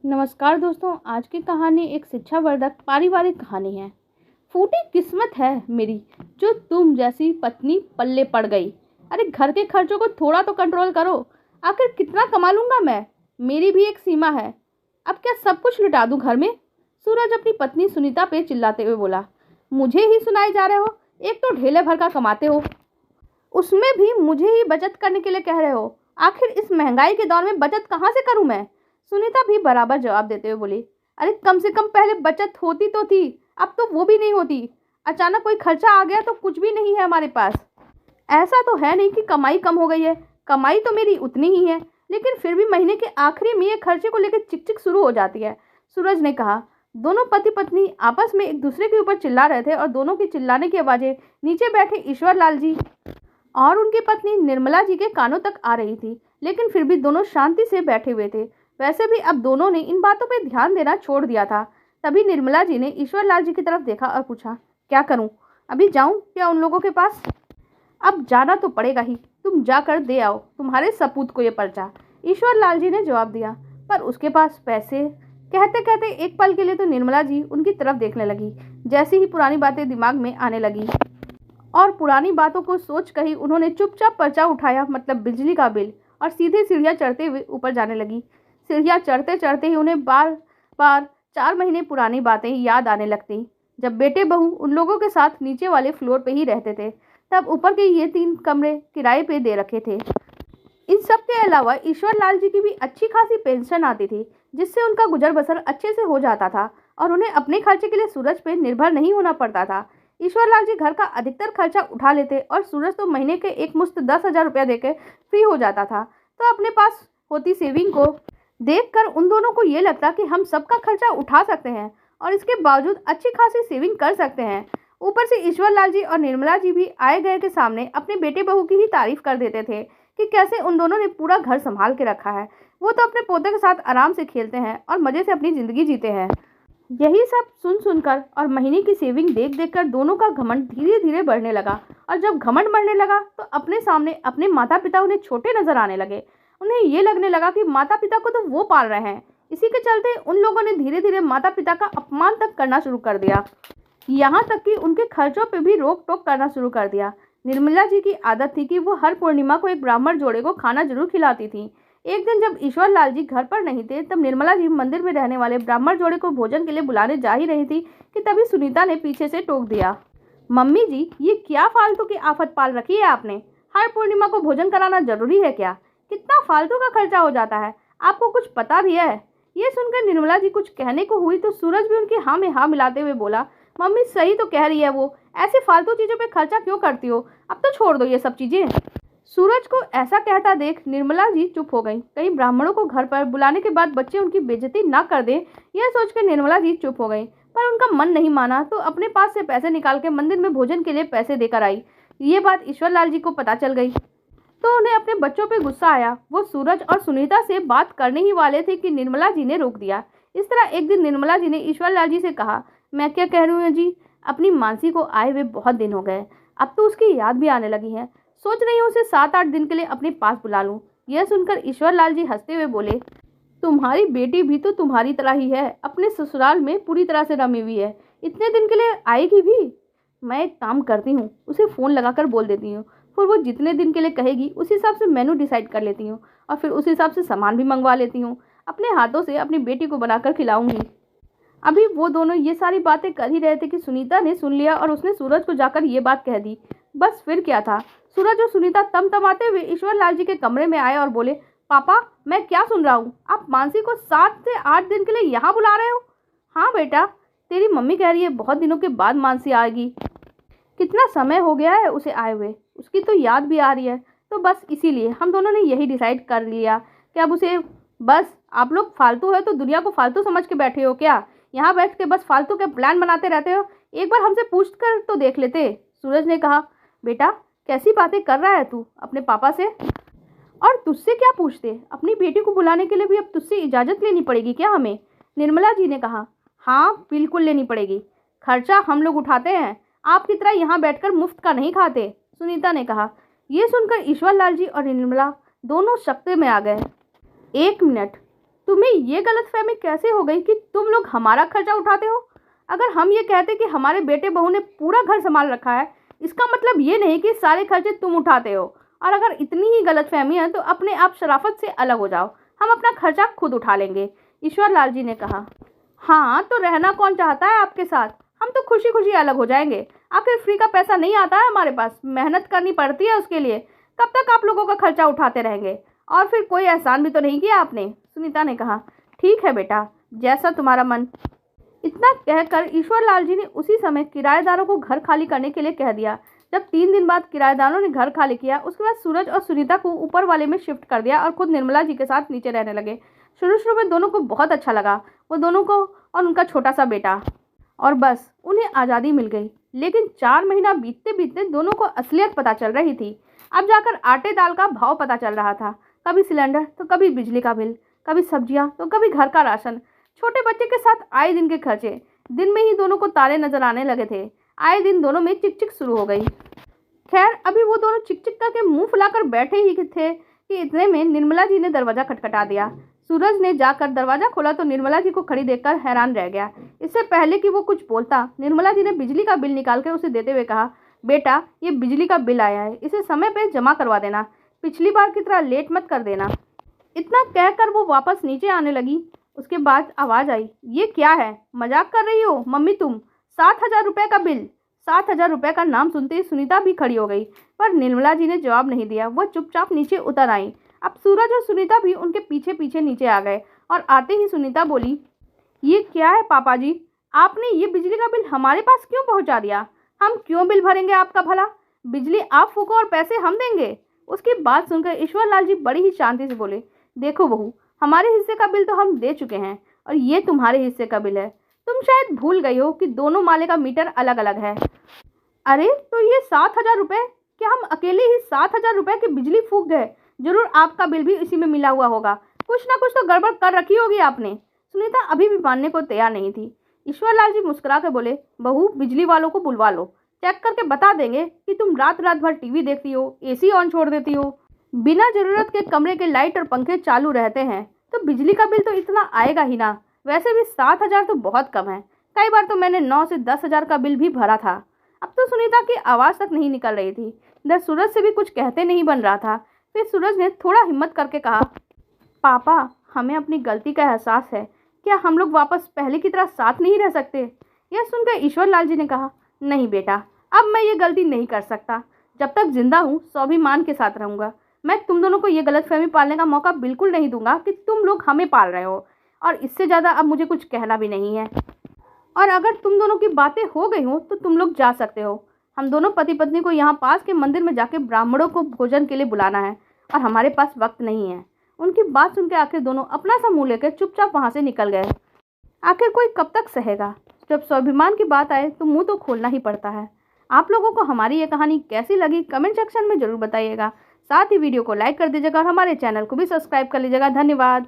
नमस्कार दोस्तों, आज की कहानी एक शिक्षावर्धक पारिवारिक कहानी है। फूटी किस्मत है मेरी जो तुम जैसी पत्नी पल्ले पड़ गई। अरे घर के खर्चों को थोड़ा तो कंट्रोल करो। आखिर कितना कमा लूंगा मैं, मेरी भी एक सीमा है। अब क्या सब कुछ लुटा दूं घर में? सूरज अपनी पत्नी सुनीता पे चिल्लाते हुए बोला। मुझे ही सुनाए जा रहे हो? एक तो ढेले भर का कमाते हो, उसमें भी मुझे ही बचत करने के लिए कह रहे हो। आखिर इस महंगाई के दौर में बचत कहाँ से करूं मैं? सुनीता भी बराबर जवाब देते हुए बोली। अरे कम से कम पहले बचत होती तो थी, अब तो वो भी नहीं होती। अचानक कोई खर्चा आ गया तो कुछ भी नहीं है हमारे पास। ऐसा तो है नहीं कि कमाई कम हो गई है, कमाई तो मेरी उतनी ही है, लेकिन फिर भी महीने के आखिरी में ये खर्चे को लेकर चिकचिक शुरू हो जाती है। सूरज ने कहा। दोनों पति पत्नी आपस में एक दूसरे के ऊपर चिल्ला रहे थे और दोनों की चिल्लाने की आवाजें नीचे बैठे ईश्वर लाल जी और उनकी पत्नी निर्मला जी के कानों तक आ रही थी, लेकिन फिर भी दोनों शांति से बैठे हुए थे। वैसे भी अब दोनों ने इन बातों पर ध्यान देना छोड़ दिया था। तभी निर्मला जी ने ईश्वर लाल जी की तरफ देखा और पूछा, क्या करूं? अभी जाऊं क्या उन लोगों के पास? अब जाना तो पड़ेगा ही, तुम जाकर दे आओ तुम्हारे सपूत को ये पर्चा, ईश्वर लाल जी ने जवाब दिया। पर उसके पास पैसे? कहते कहते एक पल के लिए तो निर्मला जी उनकी तरफ देखने लगी। जैसे ही पुरानी बातें दिमाग में आने लगी और पुरानी बातों को सोच कर ही उन्होंने चुपचाप पर्चा उठाया, मतलब बिजली का बिल, और सीधे सीढ़ियाँ चढ़ते हुए ऊपर जाने लगी। सीढ़ियाँ चढ़ते चढ़ते ही उन्हें बार बार 4 महीने पुरानी बातें याद आने लगती, जब बेटे बहू उन लोगों के साथ नीचे वाले फ्लोर पे ही रहते थे। तब ऊपर के ये 3 कमरे किराए पे दे रखे थे। इन सब के अलावा ईश्वर लाल जी की भी अच्छी खासी पेंशन आती थी, जिससे उनका गुजर बसर अच्छे से हो जाता था और उन्हें अपने खर्चे के लिए सूरज पे निर्भर नहीं होना पड़ता था। ईश्वर लाल जी घर का अधिकतर खर्चा उठा लेते और सूरज तो महीने के एक मुश्त 10,000 रुपया देकर फ्री हो जाता था। तो अपने पास होती सेविंग को देखकर उन दोनों को ये लगता कि हम सबका खर्चा उठा सकते हैं और इसके बावजूद अच्छी खासी सेविंग कर सकते हैं। ऊपर से ईश्वर लाल जी और निर्मला जी भी आए गए के सामने अपने बेटे बहू की ही तारीफ कर देते थे कि कैसे उन दोनों ने पूरा घर संभाल के रखा है। वो तो अपने पोते के साथ आराम से खेलते हैं और मजे से अपनी जिंदगी जीते हैं। यही सब सुन सुनकर और महीने की सेविंग देख देख कर दोनों का घमंड धीरे धीरे बढ़ने लगा। और जब घमंड बढ़ने लगा तो अपने सामने अपने माता पिता उन्हें छोटे नजर आने लगे। उन्हें ये लगने लगा कि माता पिता को तो वो पाल रहे हैं। इसी के चलते उन लोगों ने धीरे धीरे माता पिता का अपमान तक करना शुरू कर दिया, यहाँ तक कि उनके खर्चों पे भी रोक टोक करना शुरू कर दिया। निर्मला जी की आदत थी कि वो हर पूर्णिमा को एक ब्राह्मण जोड़े को खाना जरूर खिलाती थी। एक दिन जब ईश्वर लाल जी घर पर नहीं थे, तब निर्मला जी मंदिर में रहने वाले ब्राह्मण जोड़े को भोजन के लिए बुलाने जा ही रही थी कि तभी सुनीता ने पीछे से टोक दिया। मम्मी जी, ये क्या फालतू की आफत पाल रखी है आपने? हर पूर्णिमा को भोजन कराना जरूरी है क्या? कितना फालतू का खर्चा हो जाता है, आपको कुछ पता भी है? ये सुनकर निर्मला जी कुछ कहने को हुई तो सूरज भी उनके हाँ में हाँ मिलाते हुए बोला, मम्मी सही तो कह रही है, वो ऐसे फालतू चीजों पे खर्चा क्यों करती हो? अब तो छोड़ दो ये सब चीजें। सूरज को ऐसा कहता देख निर्मला जी चुप हो गई। कहीं ब्राह्मणों को घर पर बुलाने के बाद बच्चे उनकी बेइज्जती ना कर दें, यह सोचकर निर्मला जी चुप हो गई। पर उनका मन नहीं माना तो अपने पास से पैसे निकाल के मंदिर में भोजन के लिए पैसे देकर आई। ये बात ईश्वर लाल जी को पता चल गई तो उन्हें अपने बच्चों पे गुस्सा आया। वो सूरज और सुनीता से बात करने ही वाले थे कि निर्मला जी ने रोक दिया। इस तरह एक दिन निर्मला जी ने ईश्वर लाल जी से कहा, मैं क्या कह रही हूँ जी, अपनी मानसी को आए हुए बहुत दिन हो गए, अब तो उसकी याद भी आने लगी है। सोच रही हूँ उसे 7-8 दिन के लिए अपने पास बुला लूँ। यह सुनकर ईश्वर लाल जी हंसते हुए बोले, तुम्हारी बेटी भी तो तुम्हारी तरह ही है, अपने ससुराल में पूरी तरह से रमी हुई है, इतने दिन के लिए आएगी भी? मैं एक काम करती हूँ, उसे फ़ोन लगाकर बोल देती हूँ, फिर वो जितने दिन के लिए कहेगी उस हिसाब से मेनू डिसाइड कर लेती हूँ और फिर उस हिसाब से सामान भी मंगवा लेती हूँ। अपने हाथों से अपनी बेटी को बनाकर खिलाऊंगी। अभी वो दोनों ये सारी बातें कर ही रहे थे कि सुनीता ने सुन लिया और उसने सूरज को जाकर ये बात कह दी। बस फिर क्या था, सूरज और सुनीता तमतमाते हुए ईश्वर लाल जी के कमरे में आए और बोले, पापा मैं क्या सुन रहा हूँ, आप मानसी को 7 से 8 दिन के लिए यहाँ बुला रहे हो? हाँ बेटा, तेरी मम्मी कह रही है बहुत दिनों के बाद मानसी आएगी, कितना समय हो गया है उसे आए हुए, उसकी तो याद भी आ रही है। तो बस इसीलिए हम दोनों ने यही डिसाइड कर लिया कि अब उसे, बस आप लोग फालतू है तो दुनिया को फालतू समझ के बैठे हो क्या? यहाँ बैठ के बस फालतू के प्लान बनाते रहते हो, एक बार हमसे पूछ कर तो देख लेते। सूरज ने कहा, बेटा कैसी बातें कर रहा है तू अपने पापा से? और तुझसे क्या पूछते, अपनी बेटी को बुलाने के लिए भी अब तुझसे इजाज़त लेनी पड़ेगी क्या हमें? निर्मला जी ने कहा, हाँ बिल्कुल लेनी पड़ेगी, खर्चा हम लोग उठाते हैं, आपकी तरह यहाँ बैठकर मुफ्त का नहीं खाते। सुनीता ने कहा। ये सुनकर ईश्वर लाल जी और निर्मला दोनों शक्ति में आ गए। 1 मिनट, तुम्हें ये गलतफहमी कैसे हो गई कि तुम लोग हमारा खर्चा उठाते हो? अगर हम ये कहते कि हमारे बेटे बहू ने पूरा घर संभाल रखा है, इसका मतलब ये नहीं कि सारे खर्चे तुम उठाते हो। और अगर इतनी ही गलतफहमी है तो अपने आप शराफत से अलग हो जाओ, हम अपना खर्चा खुद उठा लेंगे, ईश्वर लाल जी ने कहा। हाँ तो रहना कौन चाहता है आपके साथ? हम तो खुशी खुशी अलग हो जाएंगे। आखिर फ्री का पैसा नहीं आता है हमारे पास, मेहनत करनी पड़ती है उसके लिए। कब तक आप लोगों का खर्चा उठाते रहेंगे? और फिर कोई एहसान भी तो नहीं किया आपने, सुनीता ने कहा। ठीक है बेटा, जैसा तुम्हारा मन। इतना कहकर ईश्वर लाल जी ने उसी समय किराएदारों को घर खाली करने के लिए कह दिया। जब 3 दिन बाद किराएदारों ने घर खाली किया, उसके बाद सूरज और सुनीता को ऊपर वाले में शिफ्ट कर दिया और खुद निर्मला जी के साथ नीचे रहने लगे। शुरू में दोनों को बहुत अच्छा लगा, वो दोनों को और उनका छोटा सा बेटा, और बस उन्हें आज़ादी मिल गई। लेकिन 4 महीना बीतते बीतते दोनों को असलियत पता चल रही थी। अब जाकर आटे दाल का भाव पता चल रहा था। कभी सिलेंडर तो कभी बिजली का बिल, कभी सब्जियां तो कभी घर का राशन, छोटे बच्चे के साथ आए दिन के खर्चे। दिन में ही दोनों को तारे नजर आने लगे थे। आए दिन दोनों में चिकचिक शुरू हो गई। खैर अभी वो दोनों चिकचिक करके मुंह फुलाकर बैठे ही थे कि इतने में निर्मला जी ने दरवाजा खटखटा दिया। सूरज ने जाकर दरवाजा खोला तो निर्मला जी को खड़ी देखकर हैरान रह गया। इससे पहले कि वो कुछ बोलता, निर्मला जी ने बिजली का बिल निकाल कर उसे देते हुए कहा, बेटा ये बिजली का बिल आया है, इसे समय पे जमा करवा देना, पिछली बार की तरह लेट मत कर देना। इतना कहकर वो वापस नीचे आने लगी। उसके बाद आवाज़ आई, ये क्या है, मजाक कर रही हो मम्मी तुम? 7,000 रुपये का बिल। 7,000 रुपये का नाम सुनते ही सुनीता भी खड़ी हो गई, पर निर्मला जी ने जवाब नहीं दिया। वो चुपचाप नीचे उतर आई। अब सूरज और सुनीता भी उनके पीछे पीछे नीचे आ गए और आते ही सुनीता बोली, ये क्या है पापा जी, आपने ये बिजली का बिल हमारे पास क्यों पहुंचा दिया? हम क्यों बिल भरेंगे आपका भला? बिजली आप फूको और पैसे हम देंगे। उसकी बात सुनकर ईश्वर लाल जी बड़ी ही शांति से बोले, देखो बहू, हमारे हिस्से का बिल तो हम दे चुके हैं और ये तुम्हारे हिस्से का बिल है। तुम शायद भूल गई हो कि दोनों माले का मीटर अलग अलग है। अरे तो ये 7,000 रुपये, क्या हम अकेले ही 7,000 रुपये की बिजली फूक गए? जरूर आपका बिल भी इसी में मिला हुआ होगा। कुछ ना कुछ तो गड़बड़ कर रखी होगी आपने। सुनीता अभी भी मानने को तैयार नहीं थी। ईश्वर लाल जी मुस्कुरा कर बोले, बहू बिजली वालों को बुलवा लो, चेक करके बता देंगे कि तुम रात रात भर टीवी देखती हो, एसी ऑन छोड़ देती हो, बिना जरूरत के कमरे के लाइट और पंखे चालू रहते हैं, तो बिजली का बिल तो इतना आएगा ही ना। वैसे भी 7,000 तो बहुत कम है। कई बार तो मैंने 9 से 10,000 का बिल भी भरा था। अब तो सुनीता की आवाज़ तक नहीं निकल रही थी। इधर सूरज से भी कुछ कहते नहीं बन रहा था। फिर सूरज ने थोड़ा हिम्मत करके कहा, पापा हमें अपनी गलती का एहसास है, क्या हम लोग वापस पहले की तरह साथ नहीं रह सकते? यह सुनकर ईश्वर लाल जी ने कहा, नहीं बेटा, अब मैं ये गलती नहीं कर सकता। जब तक जिंदा हूँ स्वाभिमान के साथ रहूँगा। मैं तुम दोनों को ये गलतफहमी पालने का मौका बिल्कुल नहीं दूंगा कि तुम लोग हमें पाल रहे हो, और इससे ज़्यादा अब मुझे कुछ कहना भी नहीं है। और अगर तुम दोनों की बातें हो गई हो तो तुम लोग जा सकते हो। हम दोनों पति पत्नी को यहाँ पास के मंदिर में जाके ब्राह्मणों को भोजन के लिए बुलाना है और हमारे पास वक्त नहीं है। उनकी बात सुनकर आखिर दोनों अपना सा मुँह लेकर चुपचाप वहाँ से निकल गए। आखिर कोई कब तक सहेगा? जब स्वाभिमान की बात आए तो मुँह तो खोलना ही पड़ता है। आप लोगों को हमारी ये कहानी कैसी लगी कमेंट सेक्शन में ज़रूर बताइएगा। साथ ही वीडियो को लाइक कर दीजिएगा और हमारे चैनल को भी सब्सक्राइब कर लीजिएगा। धन्यवाद।